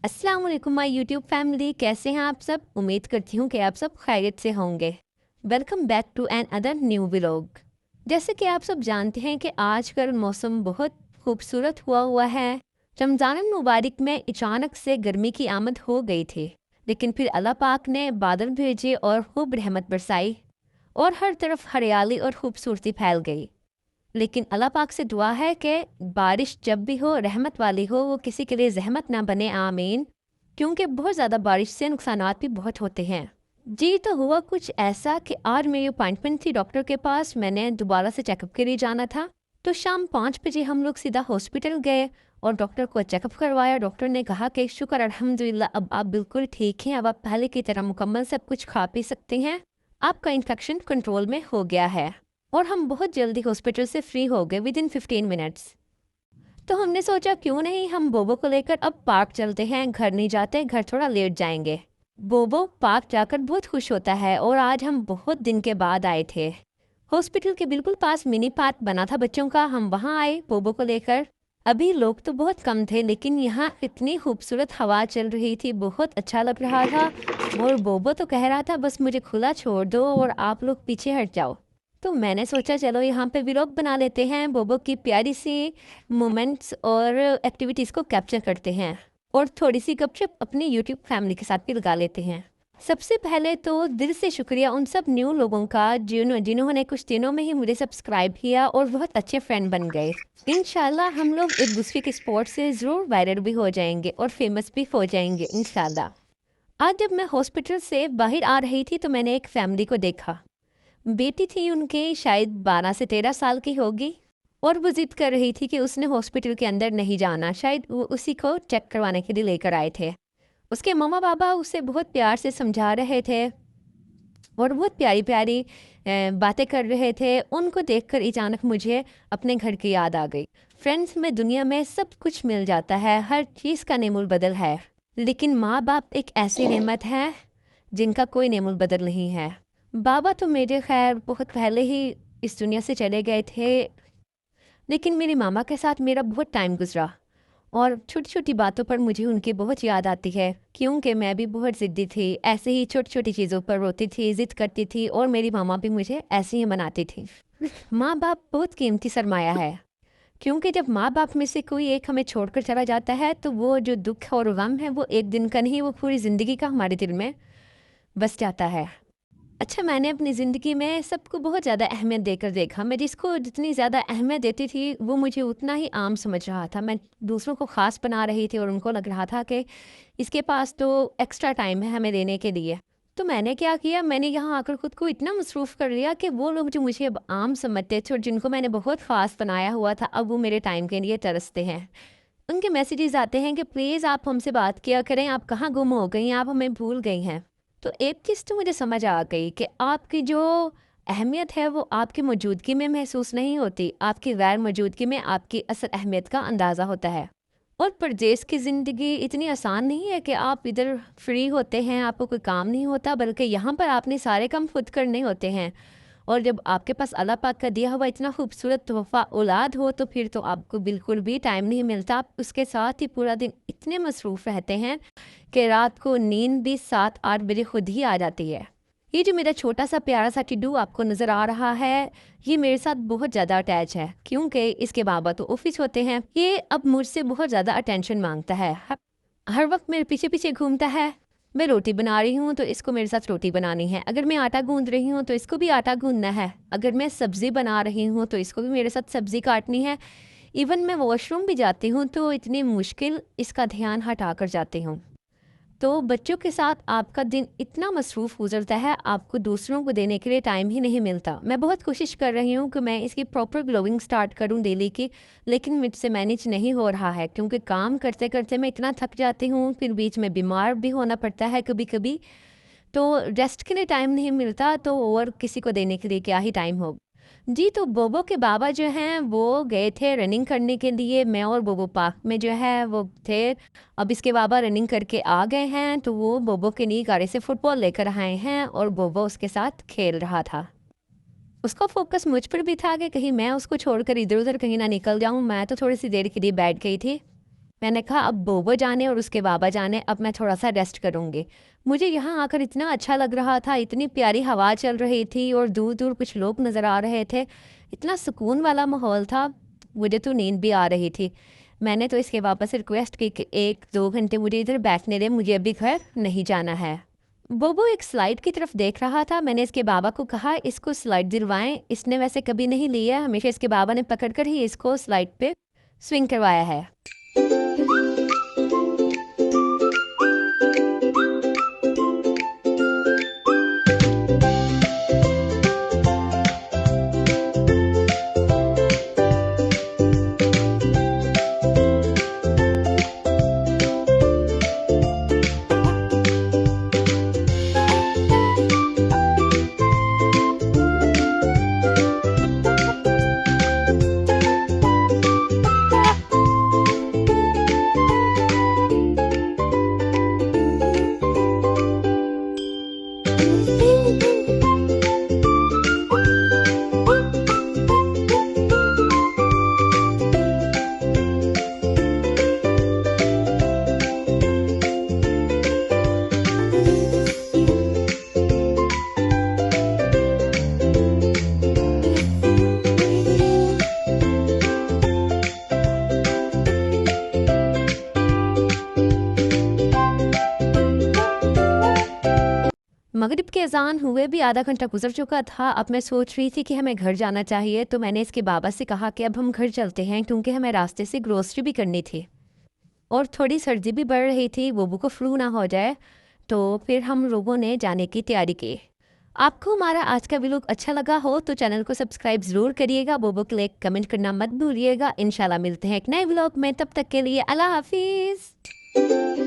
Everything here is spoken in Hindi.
अस्सलाम वालेकुम माय यूट्यूब फैमिली, कैसे हैं आप सब। उम्मीद करती हूँ कि आप सब खैरियत से होंगे। Welcome back to another new vlog. जैसे कि आप सब जानते हैं कि आजकल मौसम बहुत खूबसूरत हुआ है। रमज़ान मुबारक में अचानक से गर्मी की आमद हो गई थी, लेकिन फिर अल्लाह पाक ने बादल भेजे और खूब रहमत बरसाई और हर तरफ हरियाली और खूबसूरती फैल गई। लेकिन अल्लाह पाक से दुआ है कि बारिश जब भी हो रहमत वाली हो, वो किसी के लिए जहमत ना बने, आमीन। क्योंकि बहुत ज़्यादा बारिश से नुकसानात भी बहुत होते हैं। जी, तो हुआ कुछ ऐसा कि आज मेरी अपॉइंटमेंट थी डॉक्टर के पास। मैंने दोबारा से चेकअप के लिए जाना था, तो शाम 5 बजे हम लोग सीधा हॉस्पिटल गए और डॉक्टर को चेकअप करवाया। डॉक्टर ने कहा कि शुक्र अल्हम्दुलिल्लाह, अब आप बिल्कुल ठीक हैं, अब आप पहले की तरह मुकम्मल सब कुछ खा पी सकते हैं, आपका इन्फेक्शन कंट्रोल में हो गया है। और हम बहुत जल्दी हॉस्पिटल से फ्री हो गए विद इन 15 मिनट्स। तो हमने सोचा क्यों नहीं हम बोबो को लेकर अब पार्क चलते हैं, घर नहीं जाते, घर थोड़ा लेट जाएंगे। बोबो पार्क जाकर बहुत खुश होता है और आज हम बहुत दिन के बाद आए थे। हॉस्पिटल के बिल्कुल पास मिनी पार्क बना था बच्चों का, हम वहाँ आए बोबो को लेकर। अभी लोग तो बहुत कम थे, लेकिन यहाँ इतनी खूबसूरत हवा चल रही थी, बहुत अच्छा लग रहा था। और बोबो तो कह रहा था बस मुझे खुला छोड़ दो और आप लोग पीछे हट जाओ। तो मैंने सोचा चलो यहाँ पे व्लॉग बना लेते हैं, बोबो की प्यारी सी मोमेंट्स और एक्टिविटीज़ को कैप्चर करते हैं और थोड़ी सी गपशप अपनी यूट्यूब फैमिली के साथ भी लगा लेते हैं। सबसे पहले तो दिल से शुक्रिया उन सब न्यू लोगों का जिन्होंने कुछ दिनों में ही मुझे सब्सक्राइब किया और बहुत अच्छे फ्रेंड बन गए। इंशाल्लाह हम लोग एक दूसरे के स्पोर्ट से ज़रूर वायरल भी हो जाएंगे और फेमस भी हो जाएंगे इंशाल्लाह। आज जब मैं हॉस्पिटल से बाहर आ रही थी तो मैंने एक फैमिली को देखा। बेटी थी उनके, शायद 12 से 13 साल की होगी, और वो जिद कर रही थी कि उसने हॉस्पिटल के अंदर नहीं जाना। शायद वो उसी को चेक करवाने के लिए लेकर आए थे। उसके मम्मा पापा उसे बहुत प्यार से समझा रहे थे और बहुत प्यारी प्यारी बातें कर रहे थे। उनको देखकर अचानक मुझे अपने घर की याद आ गई। फ्रेंड्स, में दुनिया में सब कुछ मिल जाता है, हर चीज़ का नेमुल बदल है, लेकिन माँ बाप एक ऐसी नेमत है जिनका कोई नेमुल बदल नहीं है। बाबा तो मेरे खैर बहुत पहले ही इस दुनिया से चले गए थे, लेकिन मेरी मामा के साथ मेरा बहुत टाइम गुजरा और छोटी छोटी बातों पर मुझे उनकी बहुत याद आती है, क्योंकि मैं भी बहुत ज़िद्दी थी। ऐसे ही छोटी छोटी चीज़ों पर रोती थी, ज़िद करती थी, और मेरी मामा भी मुझे ऐसे ही मनाती थी। माँ बाप बहुत कीमती सरमाया है, क्योंकि जब माँ बाप में से कोई एक हमें छोड़कर चला जाता है तो वो जो दुख और गम है वो एक दिन का नहीं, वो पूरी ज़िंदगी का हमारे दिल में बस जाता है। अच्छा, मैंने अपनी ज़िंदगी में सबको बहुत ज़्यादा अहमियत देकर देखा। मैं जिसको जितनी ज़्यादा अहमियत देती थी वो मुझे उतना ही आम समझ रहा था। मैं दूसरों को ख़ास बना रही थी और उनको लग रहा था कि इसके पास तो एक्स्ट्रा टाइम है हमें देने के लिए। तो मैंने क्या किया, मैंने यहाँ आकर खुद को इतना मसरूफ़ कर लिया कि वो लोग जो मुझे अब आम समझते थे और जिनको मैंने बहुत ख़ास बनाया हुआ था, अब वो मेरे टाइम के लिए तरसते हैं। उनके मैसेजेस आते हैं कि प्लीज़ आप हमसे बात किया करें, आप कहाँ गुम हो गई हैं, आप हमें भूल गई हैं। तो एक चीज़ तो मुझे समझ आ गई कि आपकी जो अहमियत है वो आपकी मौजूदगी में महसूस नहीं होती, आपकी गैर मौजूदगी में आपकी असल अहमियत का अंदाज़ा होता है। और परदेश की ज़िंदगी इतनी आसान नहीं है कि आप इधर फ्री होते हैं, आपको कोई काम नहीं होता, बल्कि यहाँ पर आपने सारे काम खुद करने होते हैं। और जब आपके पास अल्लाह पाक का दिया हुआ इतना खूबसूरत तोहफ़ा औलाद हो, तो फिर तो आपको बिल्कुल भी टाइम नहीं मिलता। आप उसके साथ ही पूरा दिन इतने मसरूफ़ रहते हैं कि रात को नींद भी 7-8 बजे खुद ही आ जाती है। ये जो मेरा छोटा सा प्यारा सा टिड्डू आपको नज़र आ रहा है, ये मेरे साथ बहुत ज़्यादा अटैच है, क्योंकि इसके बाबा तो ऑफिस होते हैं। ये अब मुझसे बहुत ज़्यादा अटेंशन मांगता है, हर वक्त मेरे पीछे पीछे घूमता है। मैं रोटी बना रही हूँ तो इसको मेरे साथ रोटी बनानी है, अगर मैं आटा गूंद रही हूँ तो इसको भी आटा गूंदना है, अगर मैं सब्ज़ी बना रही हूँ तो इसको भी मेरे साथ सब्ज़ी काटनी है। इवन मैं वॉशरूम भी जाती हूँ तो इतनी मुश्किल इसका ध्यान हटा कर जाती हूँ। तो बच्चों के साथ आपका दिन इतना मसरूफ़ गुजरता है, आपको दूसरों को देने के लिए टाइम ही नहीं मिलता। मैं बहुत कोशिश कर रही हूँ कि मैं इसकी प्रॉपर ग्लोविंग स्टार्ट करूँ डेली की, लेकिन मुझसे मैनेज नहीं हो रहा है, क्योंकि काम करते करते मैं इतना थक जाती हूँ, फिर बीच में बीमार भी होना पड़ता है कभी कभी। तो रेस्ट के लिए टाइम नहीं मिलता, तो और किसी को देने के लिए क्या ही टाइम हो। जी, तो बोबो के बाबा जो हैं वो गए थे रनिंग करने के लिए, मैं और बोबो पार्क में जो है वो थे। अब इसके बाबा रनिंग करके आ गए हैं, तो वो बोबो के लिए गाड़ी से फुटबॉल लेकर आए हैं और बोबो उसके साथ खेल रहा था। उसका फोकस मुझ पर भी था कि कहीं मैं उसको छोड़कर इधर उधर कहीं ना निकल जाऊं। मैं तो थोड़ी सी देर के लिए बैठ गई थी मैंने कहा अब बोबो जाने और उसके बाबा जाने, अब मैं थोड़ा सा रेस्ट करूँगी। मुझे यहाँ आकर इतना अच्छा लग रहा था, इतनी प्यारी हवा चल रही थी और दूर दूर कुछ लोग नज़र आ रहे थे, इतना सुकून वाला माहौल था। मुझे तो नींद भी आ रही थी। मैंने तो इसके बाबा से रिक्वेस्ट की कि 1-2 घंटे मुझे इधर बैठने दे, मुझे अभी घर नहीं जाना है। बोबो एक स्लाइड की तरफ देख रहा था। मैंने इसके बाबा को कहा इसको स्लाइड दिलवाएं, इसने वैसे कभी नहीं लिया, हमेशा इसके बाबा ने पकड़कर ही इसको स्लाइड पे स्विंग करवाया है। मगरिब के अजान हुए भी आधा घंटा गुजर चुका था। अब मैं सोच रही थी कि हमें घर जाना चाहिए, तो मैंने इसके बाबा से कहा कि अब हम घर चलते हैं क्योंकि हमें रास्ते से ग्रोसरी भी करनी थी और थोड़ी सर्दी भी बढ़ रही थी, बोबू को फ्लू ना हो जाए। तो फिर हम लोगों ने जाने की तैयारी की। आपको हमारा आज का व्लॉग अच्छा लगा हो तो चैनल को सब्सक्राइब ज़रूर करिएगा, बोबो के लिए कमेंट करना मत भूलिएगा। इंशाल्लाह मिलते हैं एक नए व्लॉग में, तब तक के लिए अल्लाह हाफिज़।